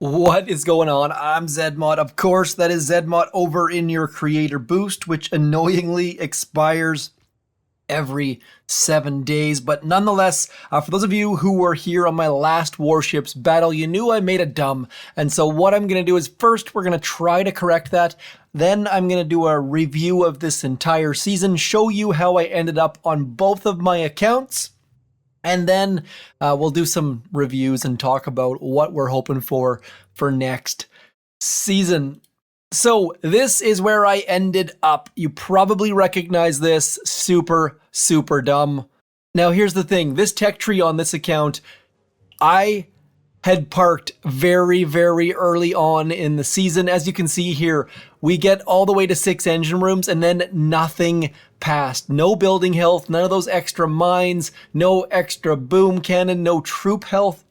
What is going on? I'm Zedmot. Of course, that is Zedmot over in your creator boost, which annoyingly expires every 7 days. But nonetheless, for those of you who were here on my last Warships battle, you knew I made a dumb. And so what I'm going to do is first, we're going to try to correct that. Then I'm going to do a review of this entire season, show you how I ended up on both of my accounts. And then we'll do some reviews and talk about what we're hoping for next season. So this is where I ended up. You probably recognize this. Super, super dumb. Now here's the thing. This tech tree on this account, I had parked very, very early on in the season. As you can see here, we get all the way to 6 engine rooms and then nothing past. No building health, none of those extra mines, no extra boom cannon, no troop health.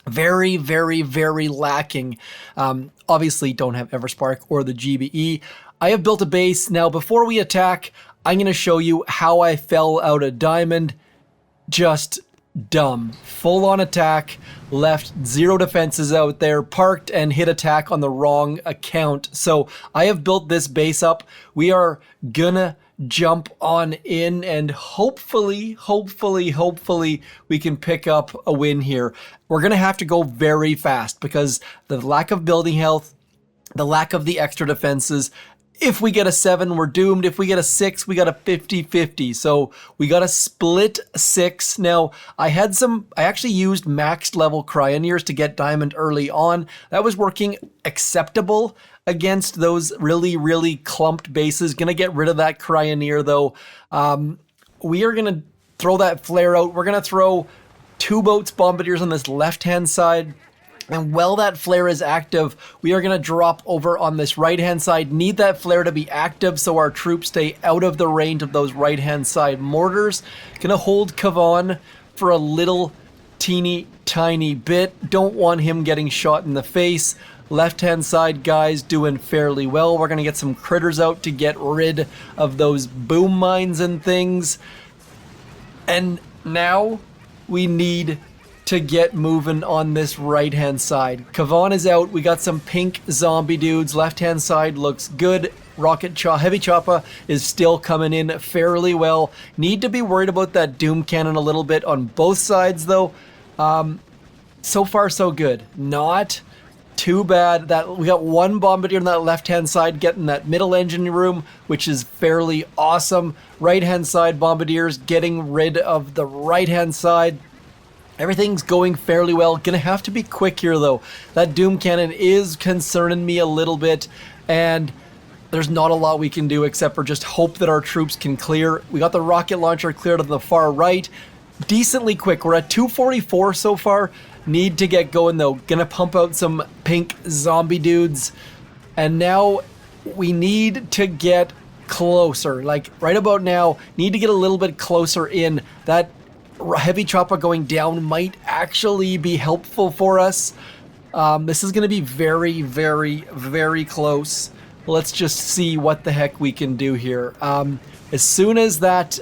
Very, very, very lacking. Obviously don't have Everspark or the GBE. I have built a base. Now before we attack, I'm going to show you how I fell out of diamond. Just dumb. Full on attack, left 0 defenses out there, parked and hit attack on the wrong account. So I have built this base up. We are gonna jump on in and hopefully we can pick up a win here. We're gonna have to go very fast because the lack of building health, the lack of the extra defenses. If we get a 7, we're doomed. If we get a 6, we got a 50-50. So we got a split 6. Now, I actually used maxed level Cryoneers to get diamond early on. That was working acceptable against those really, really clumped bases. Gonna get rid of that Cryoneer though. We are gonna throw that flare out. We're gonna throw 2 boats bombardiers on this left-hand side. And while that flare is active, we are going to drop over on this right-hand side. Need that flare to be active so our troops stay out of the range of those right-hand side mortars. Going to hold Kavan for a little teeny tiny bit. Don't want him getting shot in the face. Left-hand side guys doing fairly well. We're going to get some critters out to get rid of those boom mines and things. And now we need to get moving on this right-hand side. Kavan is out. We got some pink zombie dudes. Left-hand side looks good. Heavy Choppa is still coming in fairly well. Need to be worried about that Doom Cannon a little bit on both sides, though. So far, so good. Not too bad. That we got 1 bombardier on that left-hand side getting that middle engine room, which is fairly awesome. Right-hand side bombardiers getting rid of the right-hand side. Everything's going fairly well. Gonna have to be quick here though. That Doom Cannon is concerning me a little bit, and there's not a lot we can do except for just hope that our troops can clear. We got the rocket launcher cleared on the far right. Decently quick. We're at 244 so far. Need to get going though. Gonna pump out some pink zombie dudes. And now we need to get closer. Like right about now, need to get a little bit closer in. That Heavy Choppa going down might actually be helpful for us. This is going to be very, very, very close. Let's just see what the heck we can do here. As soon as that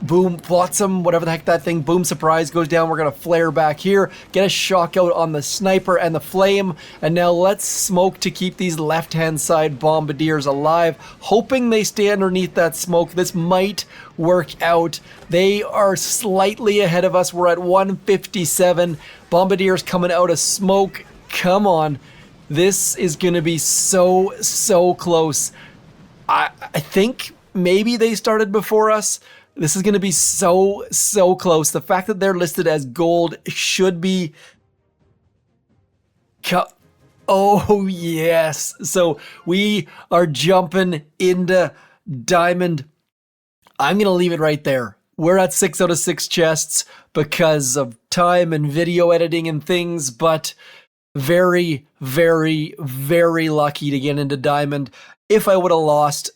boom, flotsam, whatever the heck that thing, boom surprise goes down, we're going to flare back here, get a shock out on the sniper and the flame, and now let's smoke to keep these left-hand side bombardiers alive, hoping they stay underneath that smoke. This might work out. They are slightly ahead of us. We're at 157. Bombardiers coming out of smoke. Come on. This is going to be so close. I think maybe they started before us. This is going to be so close. The fact that they're listed as gold should be... Oh, yes. So we are jumping into diamond. I'm going to leave it right there. We're at 6 out of 6 chests because of time and video editing and things, but very, very, very lucky to get into diamond. If I would have lost,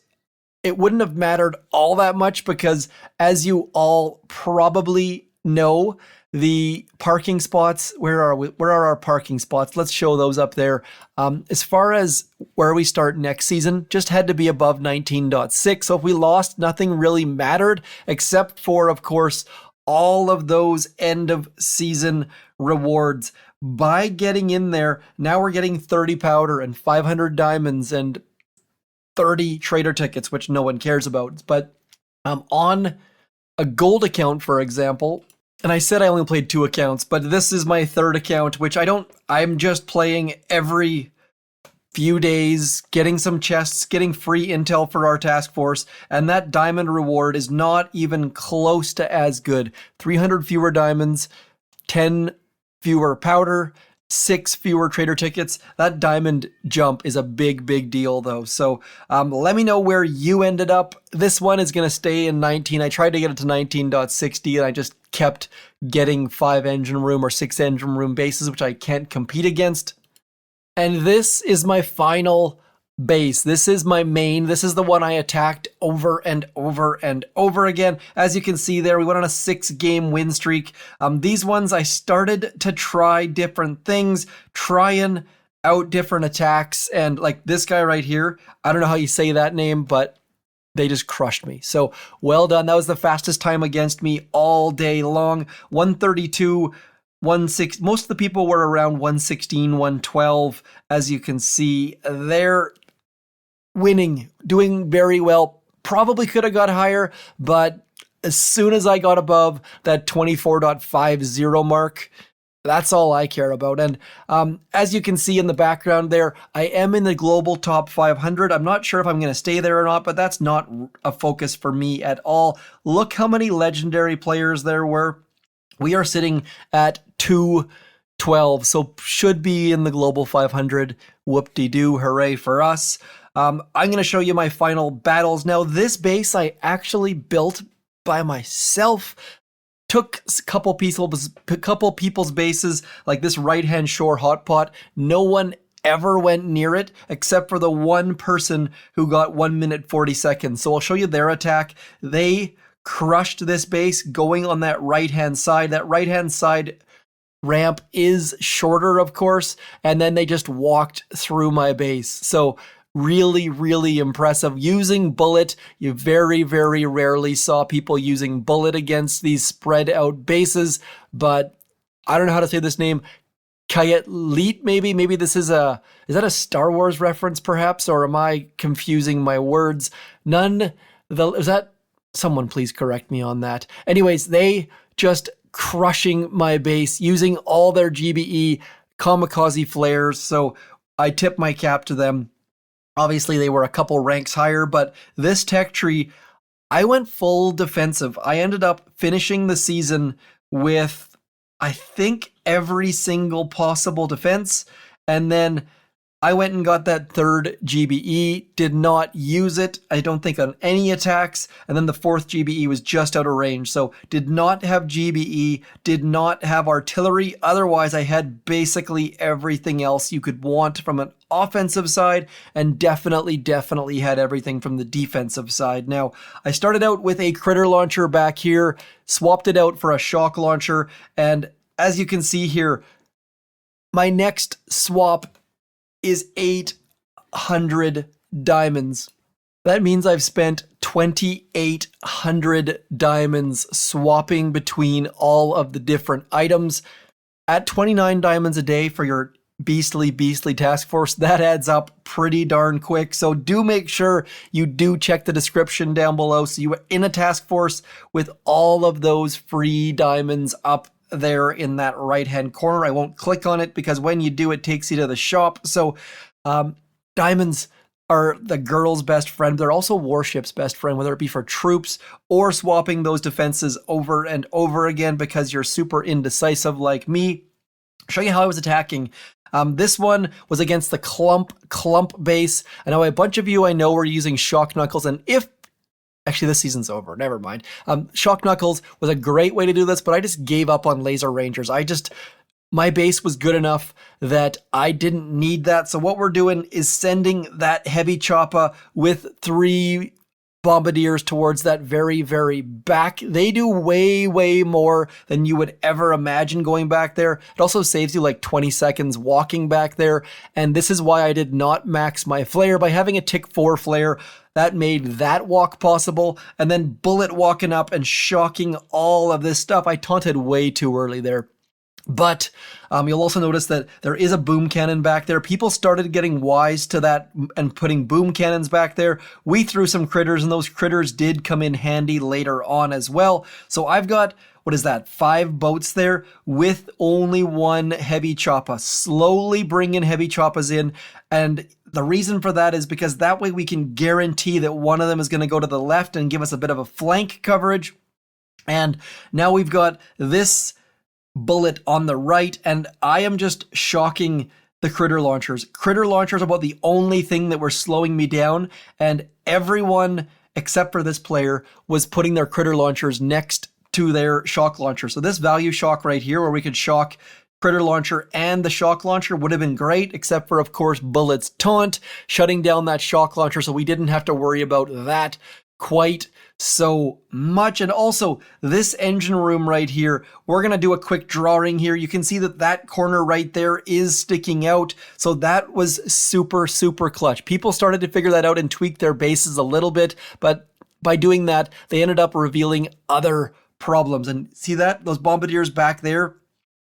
it wouldn't have mattered all that much because, as you all probably know, the parking spots, where are our parking spots? Let's show those up there. As far as where we start next season, just had to be above 19.6. So if we lost, nothing really mattered except for, of course, all of those end of season rewards. by getting in there, now we're getting 30 powder and 500 diamonds and 30 trader tickets, which no one cares about. But on a gold account, for example, and I said I only played 2 accounts, but this is my 3rd account, which I'm just playing every few days, getting some chests, getting free intel for our task force, and that diamond reward is not even close to as good. 300 fewer diamonds, 10 fewer powder, 6 fewer trader tickets. That diamond jump is a big, big deal though. So let me know where you ended up. This one is going to stay in 19. I tried to get it to 19.60 and I just kept getting 5 engine room or 6 engine room bases, which I can't compete against. And this is my final base. This is my main. This is the one I attacked over and over and over again. As you can see there, we went on a 6-game win streak. These ones I started to try different things, trying out different attacks. And like this guy right here, I don't know how you say that name, but they just crushed me. So well done. That was the fastest time against me all day long. 132. 160. Most of the people were around 116, 112. As you can see, they're winning, doing very well. Probably could have got higher, but as soon as I got above that 24.50 mark, that's all I care about. And as you can see in the background there, I am in the global top 500. I'm not sure if I'm going to stay there or not, but that's not a focus for me at all. Look how many legendary players there were. We are sitting at 212, so should be in the global 500. Whoop-de-doo, hooray for us. I'm going to show you my final battles. Now, this base I actually built by myself. Took a couple people's bases, like this right-hand shore hotpot. No one ever went near it, except for the one person who got 1 minute 40 seconds. So I'll show you their attack. They crushed this base going on that right-hand side. That right-hand side ramp is shorter, of course, and then they just walked through my base. So really, really impressive. Using bullet, you very, very rarely saw people using bullet against these spread out bases, but I don't know how to say this name. Kayatleet, maybe this is that a Star Wars reference perhaps, or am I confusing my words? Is that, someone please correct me on that. Anyways, they just crushing my base using all their GBE kamikaze flares. So I tip my cap to them. Obviously, they were a couple ranks higher, but this tech tree, I went full defensive. I ended up finishing the season with, I think, every single possible defense. And then I went and got that 3rd GBE, did not use it, I don't think, on any attacks, and then the 4th GBE was just out of range, so did not have GBE, did not have artillery, otherwise I had basically everything else you could want from an offensive side, and definitely had everything from the defensive side. Now, I started out with a critter launcher back here, swapped it out for a shock launcher, and as you can see here, my next swap is 800 diamonds. That means I've spent 2,800 diamonds swapping between all of the different items. At 29 diamonds a day for your beastly task force, that adds up pretty darn quick. So do make sure you do check the description down below so you are in a task force with all of those free diamonds up there in that right hand corner. I won't click on it because when you do, it takes you to the shop. So diamonds are the girl's best friend. They're also Warships' best friend, whether it be for troops or swapping those defenses over and over again because you're super indecisive like me. I'll show you how I was attacking. This one was against the clump base. I know a bunch of you I know were using shock knuckles, and actually, this season's over. Never mind. Shock Knuckles was a great way to do this, but I just gave up on Laser Rangers. My base was good enough that I didn't need that. So what we're doing is sending that heavy chopper with 3 bombardiers towards that very, very back. They do way, way more than you would ever imagine going back there. It also saves you like 20 seconds walking back there. And this is why I did not max my flare. By having a tick 4 flare, that made that walk possible, and then bullet walking up and shocking all of this stuff. I taunted way too early there. But you'll also notice that there is a boom cannon back there. People started getting wise to that and putting boom cannons back there. We threw some critters, and those critters did come in handy later on as well. So I've got, what is that, 5 boats there with only 1 heavy choppa. Slowly bring in heavy choppas in, and the reason for that is because that way we can guarantee that one of them is going to go to the left and give us a bit of a flank coverage. And now we've got this bullet on the right, and I am just shocking the critter launchers. Critter launchers are about the only thing that were slowing me down, and everyone except for this player was putting their critter launchers next to their shock launcher. So this value shock right here, where we could shock critter launcher and the shock launcher, would have been great, except for, of course, Bullet's taunt, shutting down that shock launcher, so we didn't have to worry about that quite so much. And also this engine room right here, we're going to do a quick drawing here. You can see that that corner right there is sticking out. So that was super, super clutch. People started to figure that out and tweak their bases a little bit, but by doing that, they ended up revealing other problems. And see that? Those bombardiers back there,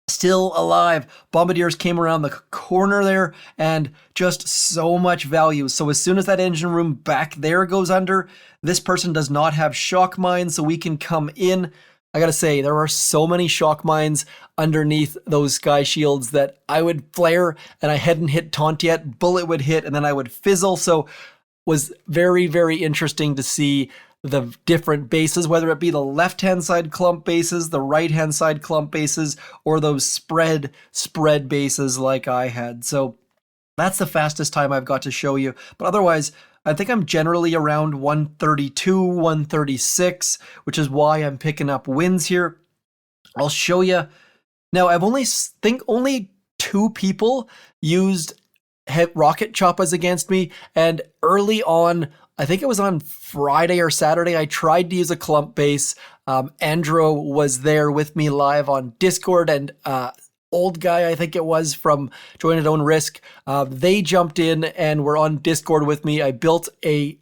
still alive. Bombardiers came around the corner there, and just so much value. So as soon as that engine room back there goes under, this person does not have shock mines, so we can come in. I gotta say, there are so many shock mines underneath those sky shields that I would flare, and I hadn't hit taunt yet. Bullet would hit, and then I would fizzle. So was very, very interesting to see the different bases, whether it be the left-hand side clump bases, the right-hand side clump bases, or those spread bases like I had. So that's the fastest time I've got to show you. But otherwise, I think I'm generally around 132, 136, which is why I'm picking up wins here. I'll show you. Now, I've only 2 people used rocket choppas against me, and early on, I think it was on Friday or Saturday, I tried to use a clump base. Andrew was there with me live on Discord, and old guy, I think it was, from Join at Own Risk. They jumped in and were on Discord with me. I built a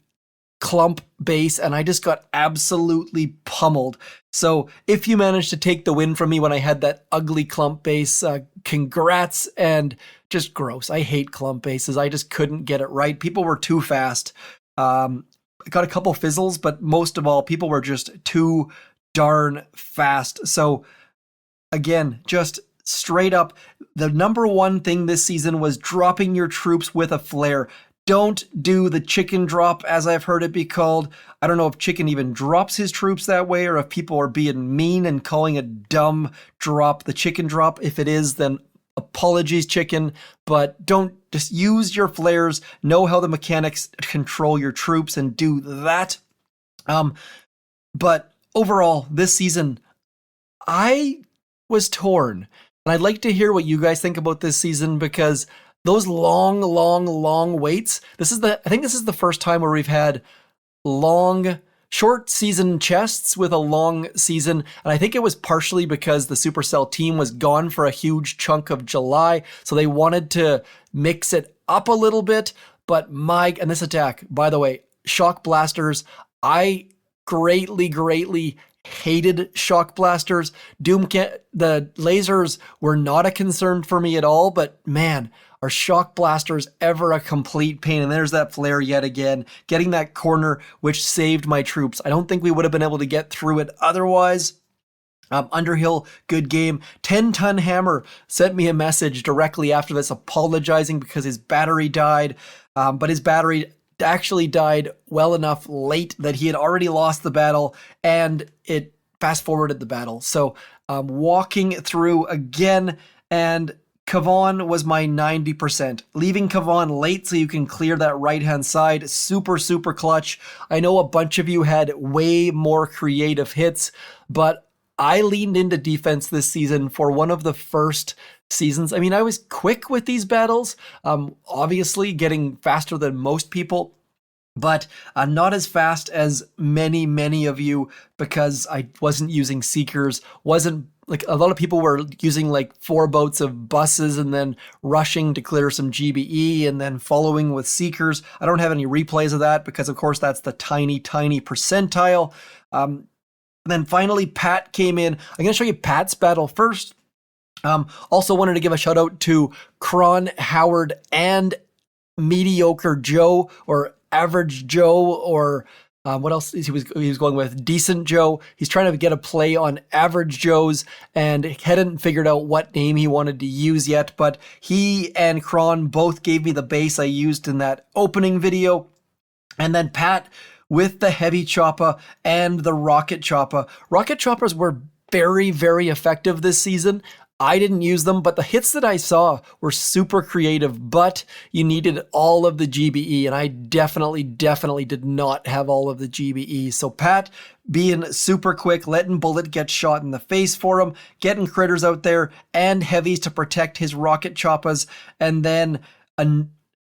clump base, and I just got absolutely pummeled. So if you managed to take the win from me when I had that ugly clump base, congrats, and just gross. I hate clump bases. I just couldn't get it right. People were too fast. I got a couple fizzles, but most of all, people were just too darn fast. So again, just straight up, the number one thing this season was dropping your troops with a flare. Don't do the chicken drop, as I've heard it be called. I don't know if Chicken even drops his troops that way, or if people are being mean and calling a dumb drop the chicken drop. If it is, then apologies, Chicken, but don't just use your flares. Know how the mechanics control your troops and do that. But overall, this season, I was torn. And I'd like to hear what you guys think about this season, because those long waits, I think this is the first time where we've had short season chests with a long season. And I think it was partially because the Supercell team was gone for a huge chunk of July. So they wanted to mix it up a little bit. But and this attack, by the way, shock blasters, I greatly hated shock blasters. The lasers were not a concern for me at all, but man, are shock blasters ever a complete pain. And there's that flare yet again, getting that corner, which saved my troops. I don't think we would have been able to get through it otherwise. Underhill, good game. 10-ton Hammer sent me a message directly after this apologizing because his battery died, but his battery actually died well enough late that he had already lost the battle, and it fast forwarded the battle. So walking through again, and Kavan was my 90%. Leaving Kavan late so you can clear that right-hand side, super clutch. I know a bunch of you had way more creative hits, but I leaned into defense this season for one of the first seasons. I mean, I was quick with these battles, obviously getting faster than most people, but not as fast as many of you, because I wasn't using Seekers, wasn't like a lot of people were using like 4 boats of buses and then rushing to clear some GBE and then following with Seekers. I don't have any replays of that because, of course, that's the tiny percentile. And then finally, Pat came in. I'm going to show you Pat's battle first. Also wanted to give a shout out to Kron, Howard, and Mediocre Joe, or Average Joe, or what else he was going with? Decent Joe. He's trying to get a play on Average Joe's and hadn't figured out what name he wanted to use yet, but he and Kron both gave me the base I used in that opening video. And then Pat with the Heavy Chopper and the Rocket Chopper. Rocket Choppers were very, very effective this season. I didn't use them, but the hits that I saw were super creative, but you needed all of the GBE, and I definitely did not have all of the GBE. So Pat being super quick, letting Bullet get shot in the face for him, getting critters out there and heavies to protect his rocket choppers, and then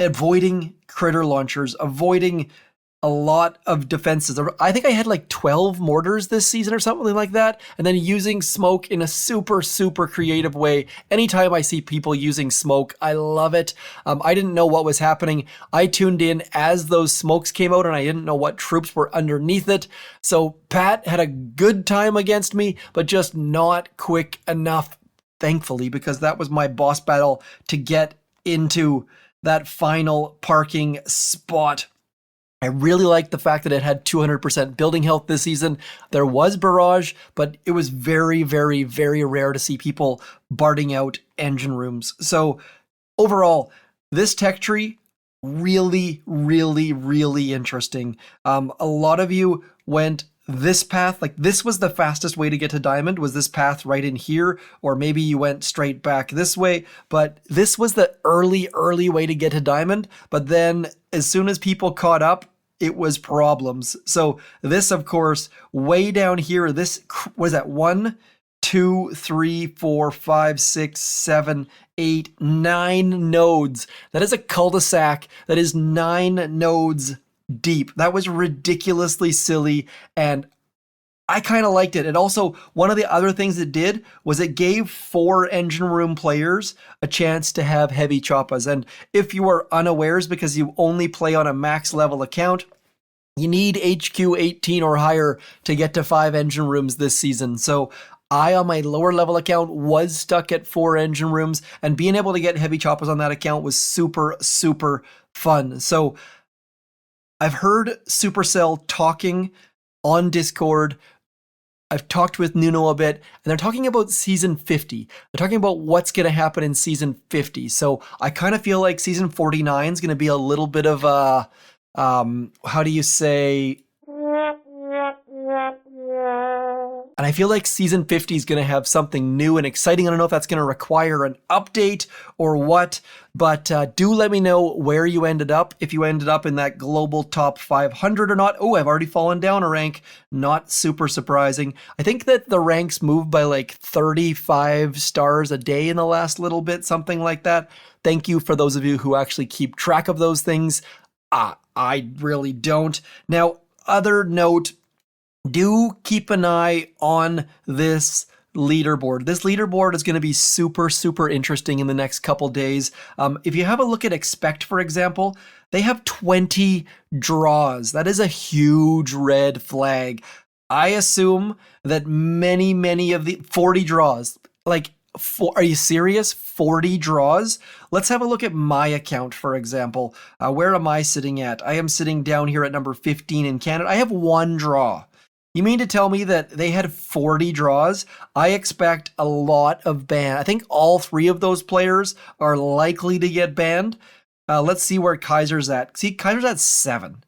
avoiding critter launchers, avoiding a lot of defenses. I think I had like 12 mortars this season or something like that. And then using smoke in a super, super creative way. Anytime I see people using smoke, I love it. I didn't know what was happening. I tuned in as those smokes came out and I didn't know what troops were underneath it. So Pat had a good time against me, but just not quick enough, thankfully, because that was my boss battle to get into that final parking spot. I really liked the fact that it had 200% building health this season. There was barrage, but it was very, very, very rare to see people barding out engine rooms. So overall, this tech tree, really, really, really interesting. A lot of you went this path, like this was the fastest way to get to diamond, was this path right in here, or maybe you went straight back this way, but this was the early way to get to diamond. But then as soon as people caught up, it was problems. So this, of course, way down here, this was at 1, 2, 3, 4, 5, 6, 7, 8, 9 nodes. That is a cul-de-sac that is 9 nodes deep. That was ridiculously silly, and I kind of liked it. And also, one of the other things it did was it gave 4 engine room players a chance to have heavy choppas. And if you are unawares, because you only play on a max level account, you need HQ 18 or higher to get to 5 engine rooms this season. So I, on my lower level account, was stuck at 4 engine rooms, and being able to get heavy choppas on that account was super, super fun. So I've heard Supercell talking on Discord. I've talked with Nuno a bit, and they're talking about season 50. They're talking about what's going to happen in season 50. So I kind of feel like season 49 is going to be a little bit of a, how do you say? And I feel like season 50 is going to have something new and exciting. I don't know if that's going to require an update or what, but do let me know where you ended up, if you ended up in that global top 500 or not. Oh, I've already fallen down a rank. Not super surprising. I think that the ranks moved by like 35 stars a day in the last little bit, something like that. Thank you for those of you who actually keep track of those things. I really don't. Now, other note, do keep an eye on this leaderboard. This leaderboard is going to be super, super interesting in the next couple days. If you have a look at Expect, for example, they have 20 draws. That is a huge red flag. I assume that many of the 40 draws, like, are you serious? 40 draws? Let's have a look at my account, for example. Where am I sitting at? I am sitting down here at number 15 in Canada. I have 1 draw. You mean to tell me that they had 40 draws? I expect a lot of ban. I think all 3 of those players are likely to get banned. Let's see where Kaiser's at. See, Kaiser's at 7.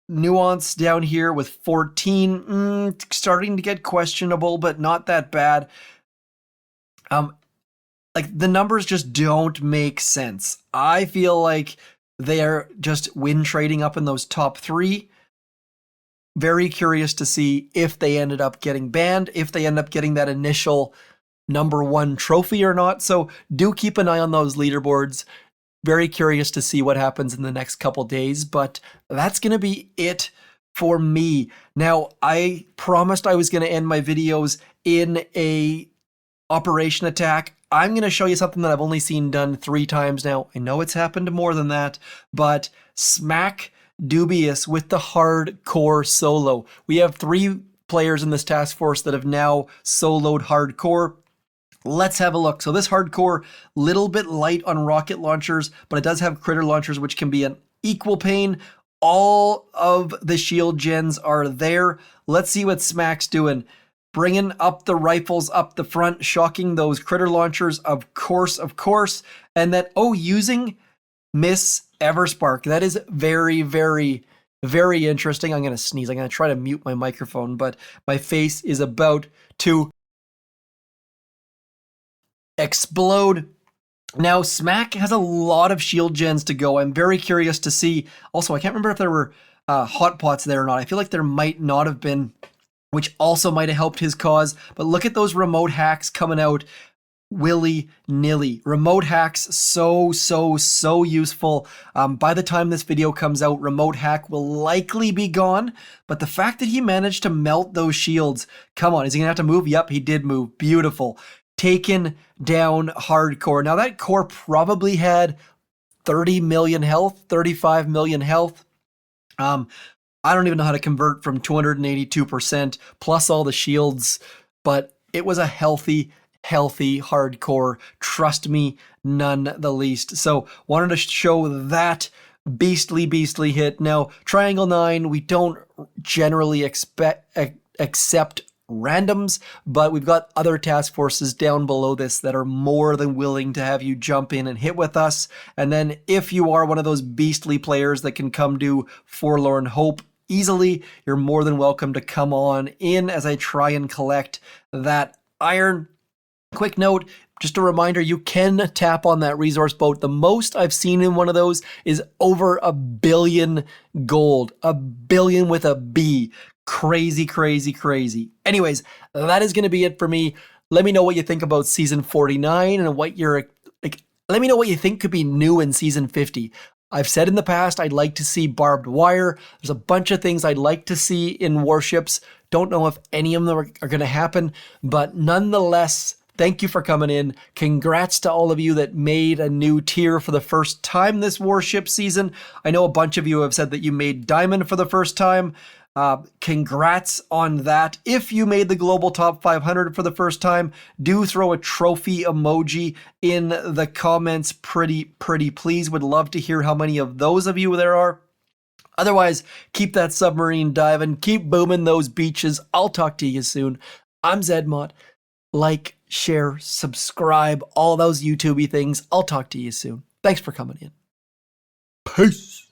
Nuance down here with 14. Starting to get questionable, but not that bad. Like, the numbers just don't make sense. I feel like they're just win trading up in those top 3. Very curious to see if they ended up getting banned, if they end up getting that initial number 1 trophy or not. So do keep an eye on those leaderboards. Very curious to see what happens in the next couple days, but that's going to be it for me. Now, I promised I was going to end my videos in a operation attack. I'm going to show you something that I've only seen done 3 times now. I know it's happened more than that, but smack Dubious with the hardcore solo. We have 3 players in this task force that have now soloed hardcore. Let's have a look. So this hardcore, little bit light on rocket launchers, but it does have critter launchers, which can be an equal pain. All of the shield gens are there. Let's see what Smack's doing. Bringing up the rifles up the front, shocking those critter launchers, of course. And then, using Miss Everspark. That is very, very, very interesting. I'm going to sneeze. I'm going to try to mute my microphone, but my face is about to explode. Now, Smack has a lot of shield gens to go. I'm very curious to see. Also, I can't remember if there were hot pots there or not. I feel like there might not have been, which also might have helped his cause. But look at those remote hacks coming out willy-nilly. Remote hacks, so useful. By the time this video comes out, remote hack will likely be gone. But the fact that he managed to melt those shields, come on, is he gonna have to move? Yep, he did move. Beautiful. Taken down hardcore. Now that core probably had 30 million health, 35 million health. I don't even know how to convert from 282% plus all the shields, but it was a healthy hardcore. Trust me, none the least. So wanted to show that beastly hit. Now, Triangle 9, we don't generally accept randoms, but we've got other task forces down below this that are more than willing to have you jump in and hit with us. And then if you are one of those beastly players that can come do Forlorn Hope easily, you're more than welcome to come on in as I try and collect that iron. Quick note, just a reminder, you can tap on that resource boat. The most I've seen in one of those is over 1 billion gold. 1 billion with a B. Crazy. Anyways, that is going to be it for me. Let me know what you think about season 49 and what you're like. Let me know what you think could be new in season 50. I've said in the past, I'd like to see barbed wire. There's a bunch of things I'd like to see in Warships. Don't know if any of them are going to happen, but nonetheless, thank you for coming in. Congrats to all of you that made a new tier for the first time this Warship season. I know a bunch of you have said that you made Diamond for the first time. Congrats on that. If you made the global top 500 for the first time, do throw a trophy emoji in the comments pretty please. Would love to hear how many of those of you there are. Otherwise, keep that submarine diving, keep booming those beaches. I'll talk to you soon. I'm Zedmot. Like, share, subscribe, all those YouTubey things. I'll talk to you soon. Thanks for coming in. Peace.